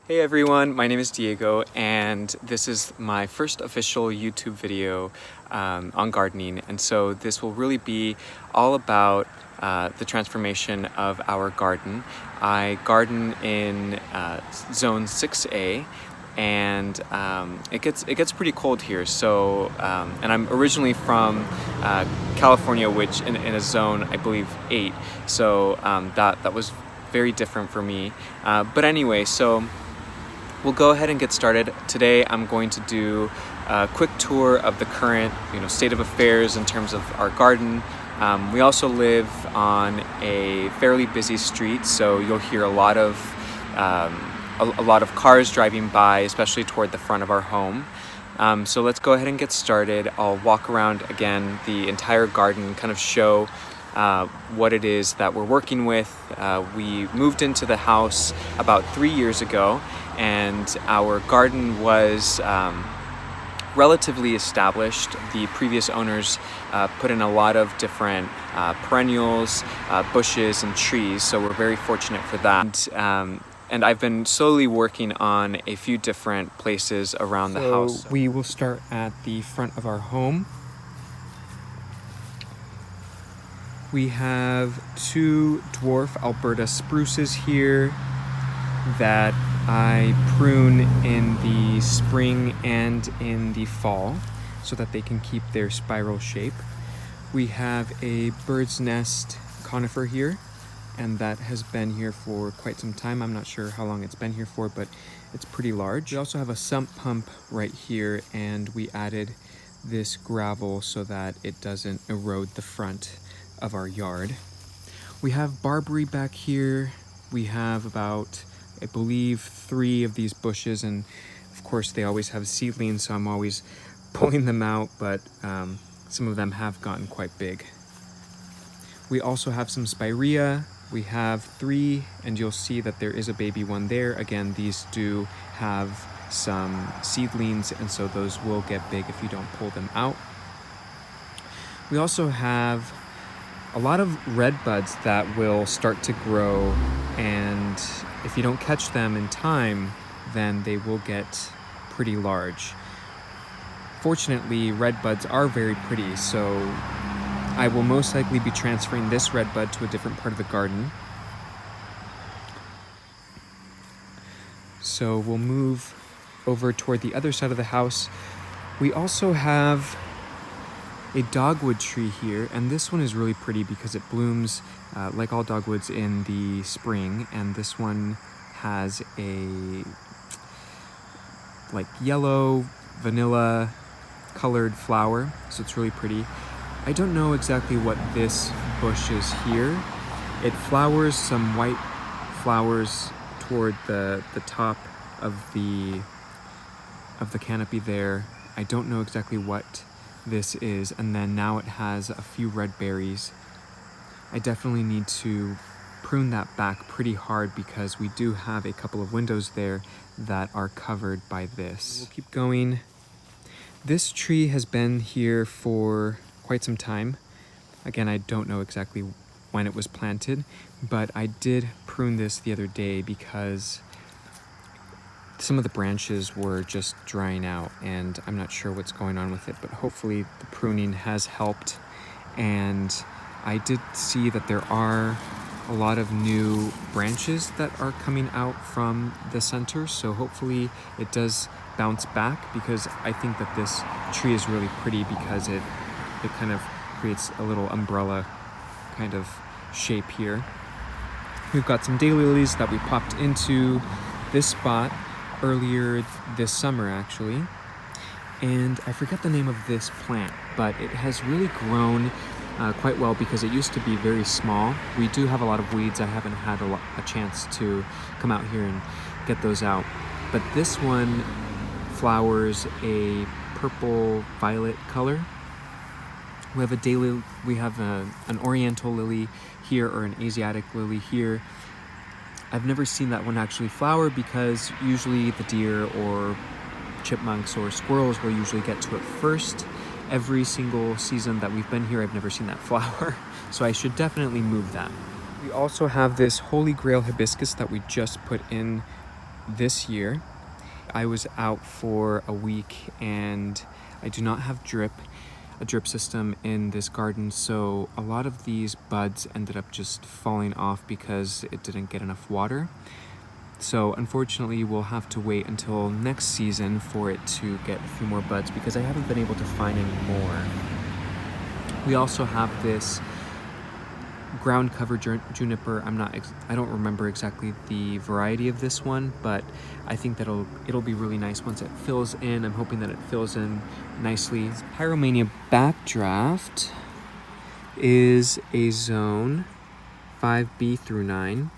Hey everyone, my name is Diego and this is my first official YouTube video on gardening, and so this will really be all about the transformation of our garden. I garden in zone 6A, and it gets pretty cold here, so and I'm originally from California, which in a zone I believe 8, so that was very different for me, but anyway, so we'll go ahead and get started. Today I'm going to do a quick tour of the current state of affairs in terms of our garden. We also live on a fairly busy street, so you'll hear a lot of cars driving by, especially toward the front of our home. So let's go ahead and get started. I'll walk around again the entire garden, kind of show what it is that we're working with. We moved into the house about 3 years ago, and our garden was relatively established. The previous owners put in a lot of different perennials, bushes, and trees, so we're very fortunate for that. And I've been slowly working on a few different places around the house. So we will start at the front of our home. We have 2 dwarf Alberta spruces here that I prune in the spring and in the fall so that they can keep their spiral shape. We have a bird's nest conifer here, and that has been here for quite some time. I'm not sure how long it's been here for, but it's pretty large. We also have a sump pump right here, and we added this gravel so that it doesn't erode the front of our yard. We have barberry back here. We have about, I believe, 3 of these bushes, and of course they always have seedlings, so I'm always pulling them out, but some of them have gotten quite big. We also have some spirea. We have 3, and you'll see that there is a baby one there. Again, these do have some seedlings, and so those will get big if you don't pull them out. We also have a lot of red buds that will start to grow, and if you don't catch them in time, then they will get pretty large. Fortunately, red buds are very pretty, so I will most likely be transferring this red bud to a different part of the garden. So we'll move over toward the other side of the house. We also have a dogwood tree here, and this one is really pretty because it blooms like all dogwoods in the spring, and this one has a like yellow vanilla colored flower, so it's really pretty. I don't know exactly what this bush is here. It flowers some white flowers toward the top of the canopy there. I don't know exactly what this is, and then now it has a few red berries. I definitely need to prune that back pretty hard because we do have a couple of windows there that are covered by this. We'll keep going. This tree has been here for quite some time. Again, I don't know exactly when it was planted, but I did prune this the other day because some of the branches were just drying out, and I'm not sure what's going on with it, but hopefully the pruning has helped. And I did see that there are a lot of new branches that are coming out from the center, so hopefully it does bounce back, because I think that this tree is really pretty because it kind of creates a little umbrella kind of shape here. We've got some daylilies that we popped into this spot earlier this summer, actually, and I forget the name of this plant, but it has really grown quite well because it used to be very small. We do have a lot of weeds. I haven't had a chance to come out here and get those out, but this one flowers a purple violet color. We have an oriental lily here, or an Asiatic lily here. I've never seen that one actually flower because usually the deer or chipmunks or squirrels will usually get to it first. Every single season that we've been here, I've never seen that flower, so I should definitely move that. We also have this Holy Grail hibiscus that we just put in this year. I was out for a week and I do not have a drip system in this garden, so a lot of these buds ended up just falling off because it didn't get enough water. So unfortunately, we'll have to wait until next season for it to get a few more buds because I haven't been able to find any more. We also have this ground cover juniper. I don't remember exactly the variety of this one, but I think that it'll be really nice once it fills in. I'm hoping that it fills in nicely. Pyromania backdraft is a zone 5B through 9.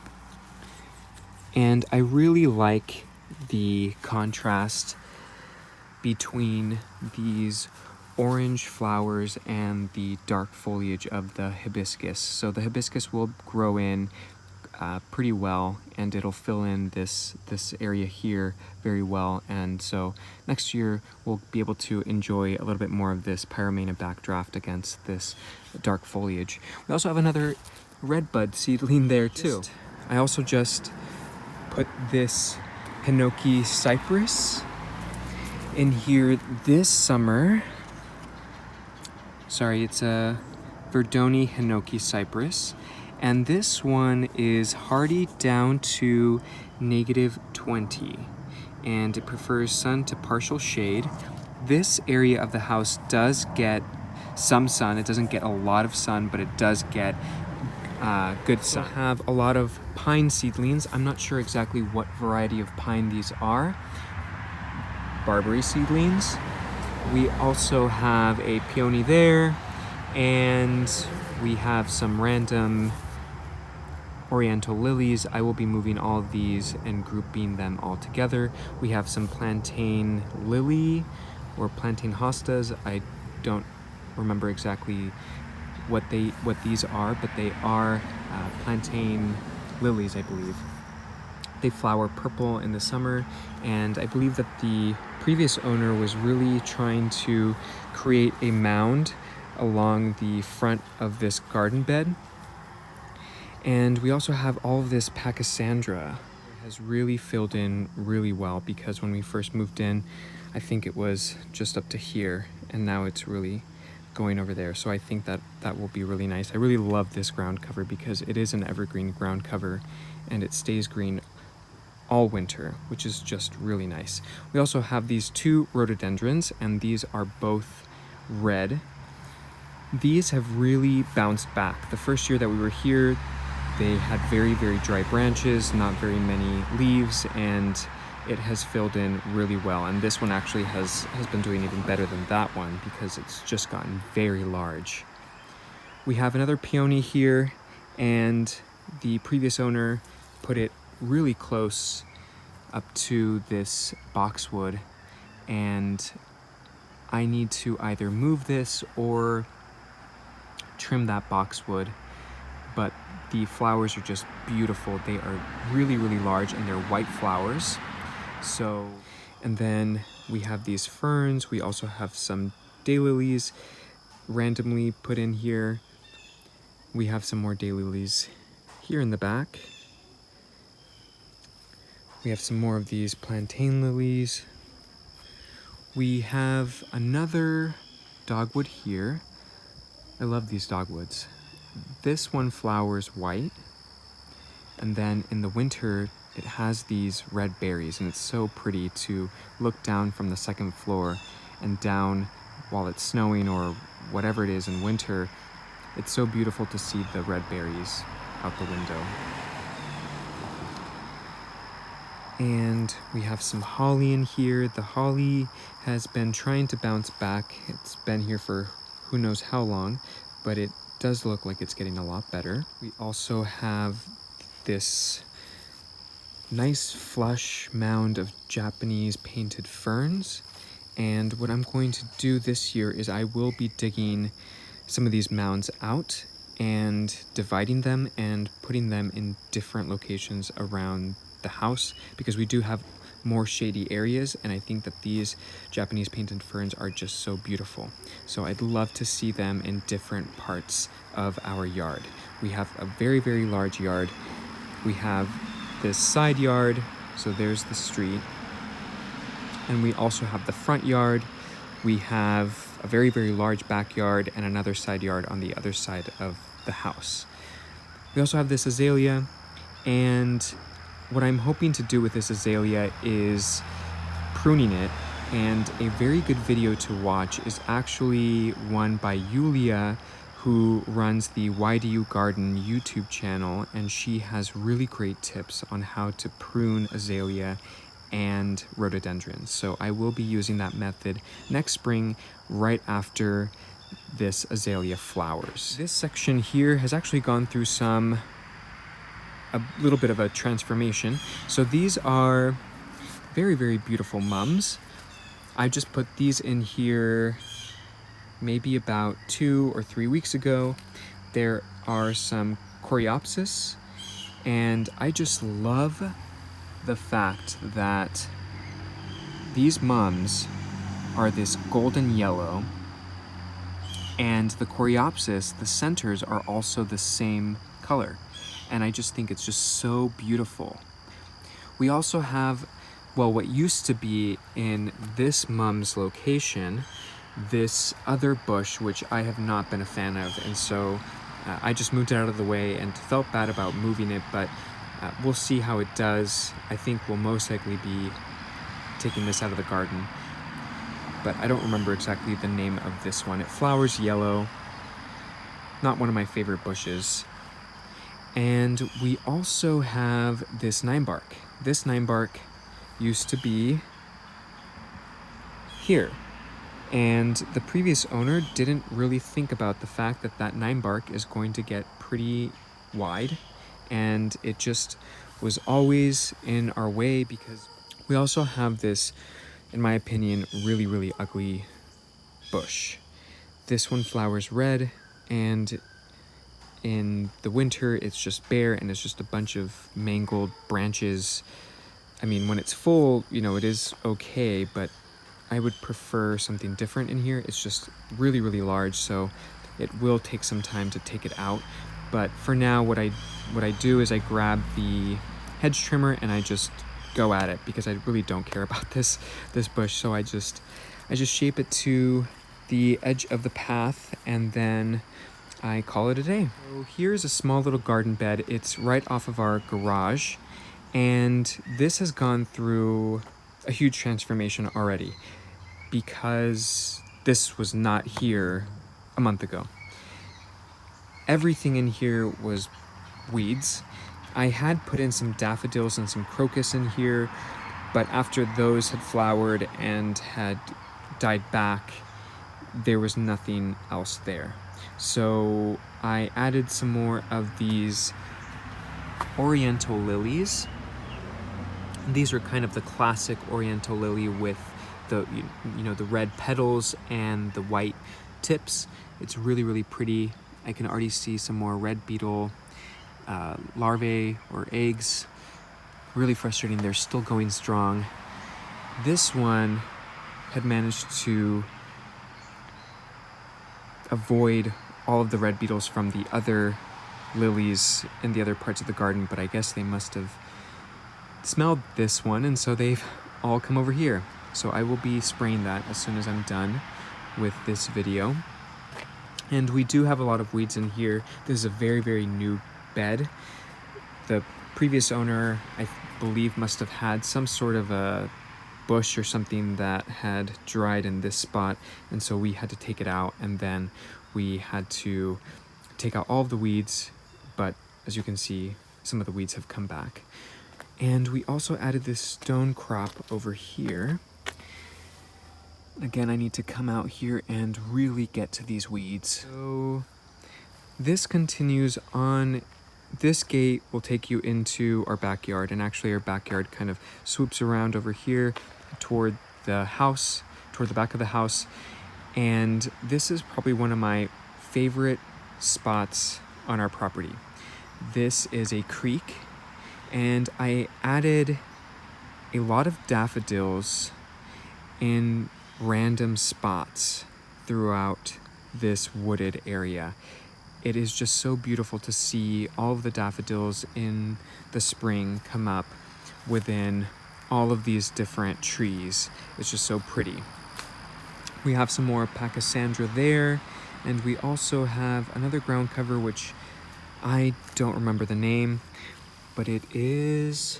And I really like the contrast between these orange flowers and the dark foliage of the hibiscus. So the hibiscus will grow in pretty well, and it'll fill in this area here very well. And so next year we'll be able to enjoy a little bit more of this Pyromania backdraft against this dark foliage. We also have another redbud seedling there too. I also just put this Hinoki cypress in here this summer. Sorry, it's a Verdoni Hinoki cypress. And this one is hardy down to -20. And it prefers sun to partial shade. This area of the house does get some sun. It doesn't get a lot of sun, but it does get good sun. I have a lot of pine seedlings. I'm not sure exactly what variety of pine these are. Barberry seedlings. We also have a peony there, and we have some random oriental lilies. I will be moving all of these and grouping them all together. We have some plantain lily or plantain hostas. I don't remember exactly what these are, but they are plantain lilies, I believe. They flower purple in the summer, and I believe that the previous owner was really trying to create a mound along the front of this garden bed. And we also have all of this Pachysandra. It has really filled in really well because when we first moved in, I think it was just up to here, and now it's really going over there. So I think that will be really nice. I really love this ground cover because it is an evergreen ground cover and it stays green all winter, which is just really nice. We also have these two rhododendrons, and these are both red. These have really bounced back. The first year that we were here, they had very, very dry branches, not very many leaves, and it has filled in really well. And this one actually has been doing even better than that one because it's just gotten very large. We have another peony here, and the previous owner put it really close up to this boxwood, and I need to either move this or trim that boxwood, but the flowers are just beautiful. They are really, really large, and they're white flowers. So, and then we have these ferns. We also have some daylilies randomly put in here. We have some more daylilies here in the back. We have some more of these plantain lilies. We have another dogwood here. I love these dogwoods. This one flowers white, and then in the winter it has these red berries, and it's so pretty to look down from the second floor and down while it's snowing or whatever it is in winter. It's so beautiful to see the red berries out the window. And we have some holly in here. The holly has been trying to bounce back. It's been here for who knows how long, but it does look like it's getting a lot better. We also have this nice flush mound of Japanese painted ferns. And what I'm going to do this year is I will be digging some of these mounds out and dividing them and putting them in different locations around the house, because we do have more shady areas, and I think that these Japanese painted ferns are just so beautiful. So I'd love to see them in different parts of our yard. We have a very, very large yard. We have this side yard, So there's the street. And we also have the front yard. We have a very, very large backyard and another side yard on the other side of the house. We also have this azalea, and what I'm hoping to do with this azalea is pruning it, and a very good video to watch is actually one by Yulia, who runs the Why Do You Garden YouTube channel, and she has really great tips on how to prune azalea and rhododendrons. So I will be using that method next spring right after this azalea flowers. This section here has actually gone through a little bit of a transformation. So these are very, very beautiful mums. I just put these in here maybe about 2 or 3 weeks ago. There are some coreopsis, and I just love the fact that these mums are this golden yellow, and the coreopsis, the centers are also the same color. And I just think it's just so beautiful. We also have, well, what used to be in this mum's location, this other bush, which I have not been a fan of. And so I just moved it out of the way and felt bad about moving it, but we'll see how it does. I think we'll most likely be taking this out of the garden, but I don't remember exactly the name of this one. It flowers yellow, not one of my favorite bushes. And we also have this 9-bark. This 9-bark used to be here. And the previous owner didn't really think about the fact that that 9-bark is going to get pretty wide, and it just was always in our way because we also have this, in my opinion, really, really ugly bush. This one flowers red, and in the winter it's just bare and it's just a bunch of mangled branches. I mean, when it's full, you know, it is okay, but I would prefer something different in here. It's just really, really large, so it will take some time to take it out. But for now, what I do is I grab the hedge trimmer and I just go at it because I really don't care about this bush. So I just shape it to the edge of the path and then I call it a day. So here's a small little garden bed. It's right off of our garage, and this has gone through a huge transformation already because this was not here a month ago. Everything in here was weeds. I had put in some daffodils and some crocus in here, but after those had flowered and had died back, there was nothing else there. So I added some more of these oriental lilies. These are kind of the classic oriental lily with the the red petals and the white tips. It's really, really pretty. I can already see some more red beetle larvae or eggs. Really frustrating. They're still going strong. This one had managed to avoid all of the red beetles from the other lilies in the other parts of the garden, but I guess they must have smelled this one, and so they've all come over here. So I will be spraying that as soon as I'm done with this video. And we do have a lot of weeds in here. This is a very, very new bed. The previous owner, I believe, must have had some sort of a bush or something that had dried in this spot, and so we had to take it out, and then we had to take out all of the weeds, but as you can see, some of the weeds have come back. And we also added this stone crop over here. Again, I need to come out here and really get to these weeds. So this continues on. This gate will take you into our backyard, and actually our backyard kind of swoops around over here toward the house, toward the back of the house. And this is probably one of my favorite spots on our property. This is a creek, and I added a lot of daffodils in random spots throughout this wooded area. It is just so beautiful to see all of the daffodils in the spring come up within all of these different trees. It's just so pretty. We have some more pachysandra there, and we also have another ground cover which I don't remember the name, but it is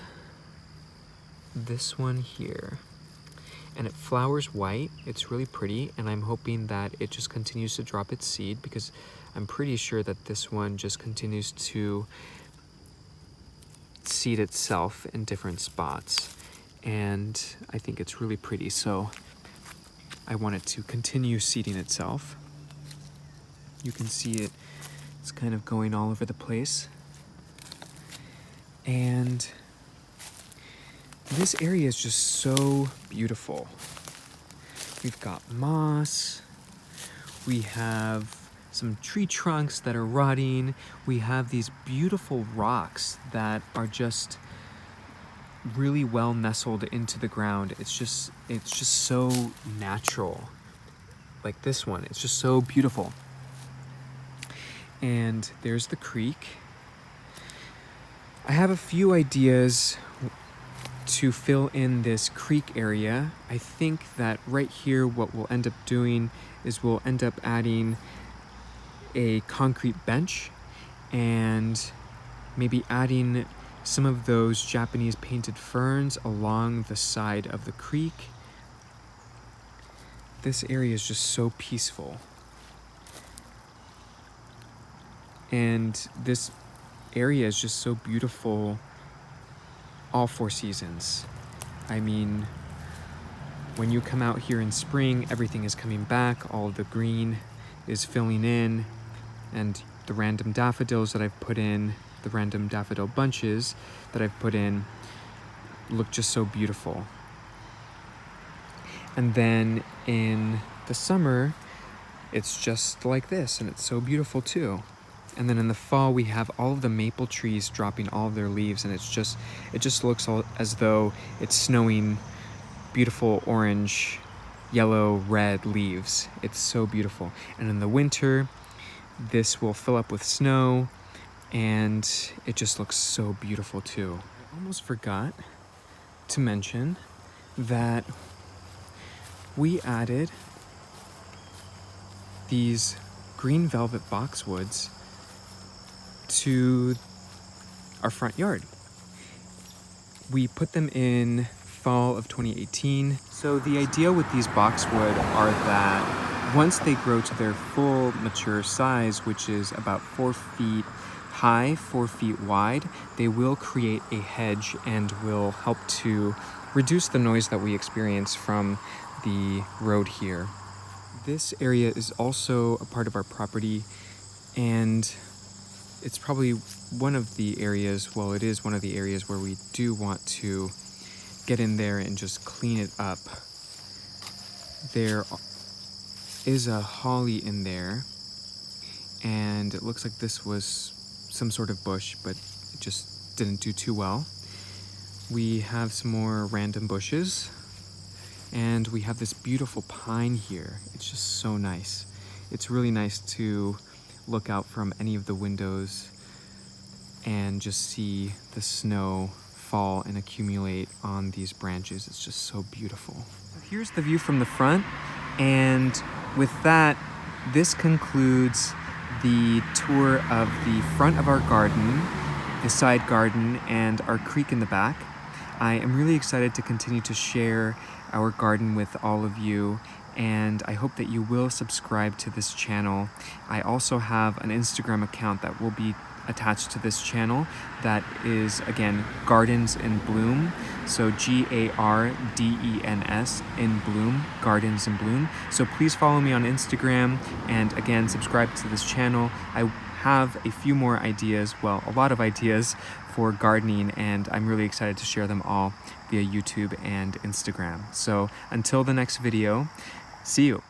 this one here. And it flowers white. It's really pretty, and I'm hoping that it just continues to drop its seed, because I'm pretty sure that this one just continues to seed itself in different spots. And I think it's really pretty, so I want it to continue seeding itself. You can see it's kind of going all over the place. And this area is just so beautiful. We've got moss. We have some tree trunks that are rotting. We have these beautiful rocks that are just really well nestled into the ground. It's just so natural. Like this one, it's just so beautiful. And there's the creek. I have a few ideas to fill in this creek area. I think that right here what we'll end up doing is we'll end up adding a concrete bench and maybe adding some of those Japanese painted ferns along the side of the creek. This area is just so peaceful. And this area is just so beautiful all 4 seasons. I mean, when you come out here in spring, everything is coming back, all the green is filling in, and the random daffodils that I've put in, the random daffodil bunches that I've put in, look just so beautiful. And then in the summer, it's just like this, and it's so beautiful too. And then in the fall, we have all of the maple trees dropping all of their leaves, and it just looks as though it's snowing beautiful orange, yellow, red leaves. It's so beautiful. And in the winter, this will fill up with snow, and it just looks so beautiful too. I almost forgot to mention that we added these green velvet boxwoods to our front yard. We put them in fall of 2018. So the idea with these boxwood are that once they grow to their full mature size, which is about 4 feet high, 4 feet wide, they will create a hedge and will help to reduce the noise that we experience from the road here. This area is also a part of our property, and it's probably one of the areas, well, it is one of the areas where we do want to get in there and just clean it up. There is a holly in there, and it looks like this was some sort of bush, but it just didn't do too well. We have some more random bushes, and we have this beautiful pine here. It's just so nice. It's really nice to look out from any of the windows and just see the snow fall and accumulate on these branches. It's just so beautiful. Here's the view from the front, and with that, this concludes the tour of the front of our garden, the side garden, and our creek in the back. I am really excited to continue to share our garden with all of you, and I hope that you will subscribe to this channel. I also have an Instagram account that will be attached to this channel that is, again, Gardens in Bloom. So GARDENS in Bloom, Gardens in Bloom. So please follow me on Instagram, and again, subscribe to this channel. I have a few more ideas, well, a lot of ideas for gardening, and I'm really excited to share them all via YouTube and Instagram. So until the next video, see you.